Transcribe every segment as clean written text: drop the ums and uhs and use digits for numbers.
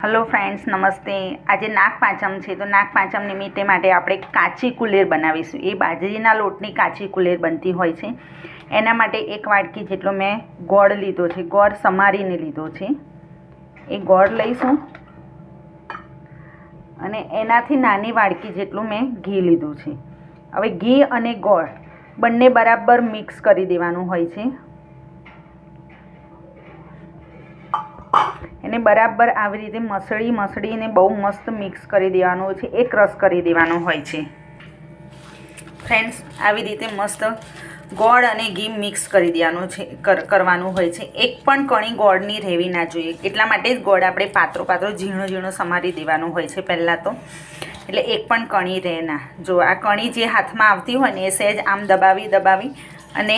Hello friends, नमस्ते। आज नाग पांचम है तो नाग पांचम निमित्ते माटे आपणे काची कुलेर बनावीशुं। ए बाजरीना लोटनी काची कुलेर बनती होय छे। एना माटे एक वाटकी जेटलो मैं गोळ लीधो छे, गोळ समारीने लीधो छे। ए गोळ लईशुं अने एनाथी नानी वाटकी जेटલું मैं घी लीधुं छे। हवे घी अने गोळ बंने बराबर मिक्स करी देवानुं होय छे। એને બરાબર આવી રીતે મસળીને બહુ મસ્ત મિક્સ કરી દેવાનું છે, એક રસ કરી દેવાનો હોય છે। ફ્રેન્ડ્સ, આવી રીતે મસ્ત ગોળ અને ઘી મિક્સ કરી દેવાનું છે, કરવાનું હોય છે। એક પણ કણી ગોળની રહેવી ના જોઈએ, એટલા માટે જ ગોળ આપણે પાતળો ઝીણો ઝીણો સમારી દેવાનો હોય છે પહેલાં તો, એટલે એક પણ કણી રહે ના। જો આ કણી જે હાથમાં આવતી હોય ને એ સહેજ આમ દબાવી અને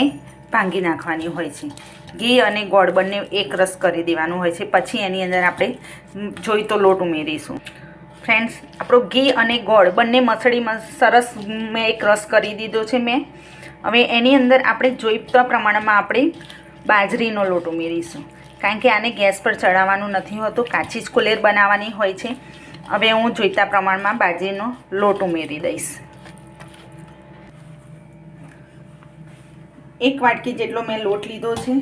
ભાંગી નાખવાની હોય છે। ઘી અને ગોળ બંને એક રસ કરી દેવાનું હોય છે। પછી એની અંદર આપણે જોઈતો લોટ ઉમેરીશું। ફ્રેન્ડ્સ, આપણો ઘી અને ગોળ બંને મસળી સરસ મેં એક રસ કરી દીધો છે મેં। હવે એની અંદર આપણે જોઈતા પ્રમાણમાં આપણે બાજરીનો લોટ ઉમેરીશું, કારણ કે આને ગેસ પર ચડાવવાનું નથી હોતું, કાચી જ કુલેર બનાવવાની હોય છે। હવે હું જોઈતા પ્રમાણમાં બાજરીનો લોટ ઉમેરી દઈશ। એક વાટકી જેટલો મેં લોટ લીધો છે।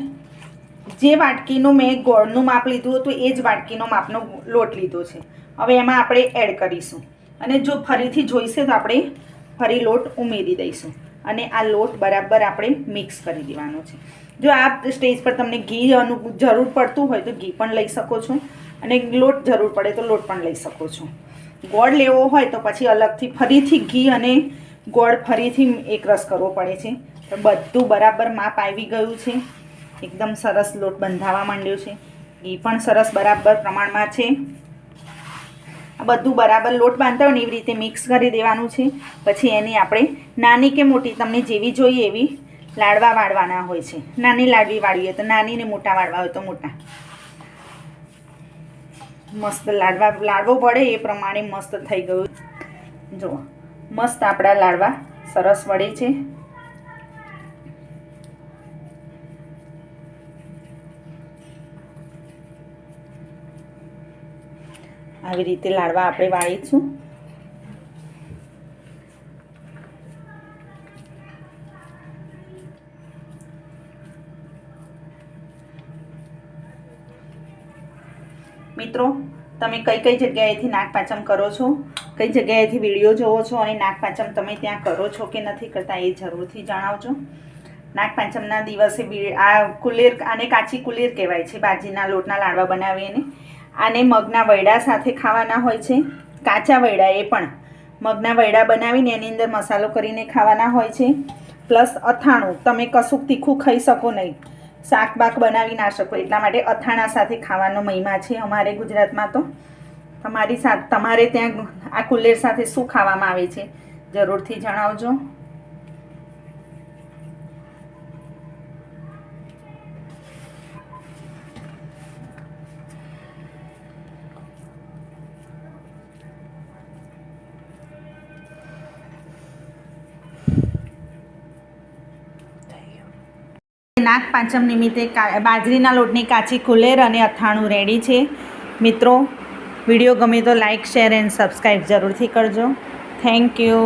જે વાટકીનું મેં ગોળનું માપ લીધું હતું એ જ વાટકીનો માપનો લોટ લીધો છે। હવે એમાં આપણે એડ કરીશું અને જો ફરીથી જોઈશે તો આપણે ફરી લોટ ઉમેરી દઈશું અને આ લોટ બરાબર આપણે મિક્સ કરી દેવાનો છે। જો આ સ્ટેજ પર તમને ઘી જરૂર પડતું હોય તો ઘી પણ લઈ શકો છો અને લોટ જરૂર પડે તો લોટ પણ લઈ શકો છો। ગોળ લેવો હોય તો પછી અલગથી ફરીથી ઘી અને ગોળ ફરીથી એક રસ કરવો પડે છે। તો બધું બરાબર માપ આવી ગયું છે, एकदम सरस लोट बंधावा मांड्यो छे। घी पण सरस बराबर प्रमाणमां छे। आ बधुं बराबर लोट बांधता होय एवी रीते मिक्स करी देवानुं छे। पछी एनी आपणे नानी के मोटी तमने जेवी जोईए एवी लाडवा वाळवाना होय छे। नानी लाडवी वाळवी होय तो नानी ने मोटा वाळवा होय तो मोटा। मस्त लाडवो वळे ए प्रमाणे मस्त थई गयुं। जो मस्त आपड़ा लाडवा सरस वळे छे। આવી રીતે લાડવા આપણે વાળીશું। મિત્રો, તમે કઈ જગ્યાએથી નાગપાંચમ કરો છો, કઈ જગ્યાએથી વિડીયો જોવો છો અને નાગપાંચમ તમે ત્યાં કરો છો કે નથી કરતા એ જરૂરથી જણાવજો। નાગપાંચમના દિવસે આ કુલેર, આને કાચી કુલેર કહેવાય છે। બાજરીના લોટના લાડવા બનાવીને आने मगना वैड़ा साथे खावाना होय छे। काचा वैड़ा ए पण मगना वैड़ा बनावीने एनी अंदर मसालो करीने खावाना होय छे। प्लस अथाणुं, तमे कशुं तीखुं खाई शको नहीं, शाक बाक बनावी ना शको, एटला माटे अथाणा साथे खावानो महिमा छे अमारे गुजरातमां। तो तमारे त्यां आ कुलेर साथे शुं खावामां आवे छे जरूरथी जणावजो। नाग पांचम निमित्ते बाजरीना लोटनी काची कुलेर अने अथाणुं रेडी छे। मित्रों, विडियो गमे तो लाइक, शेर एंड सब्सक्राइब जरूरथी करजो। Thank you.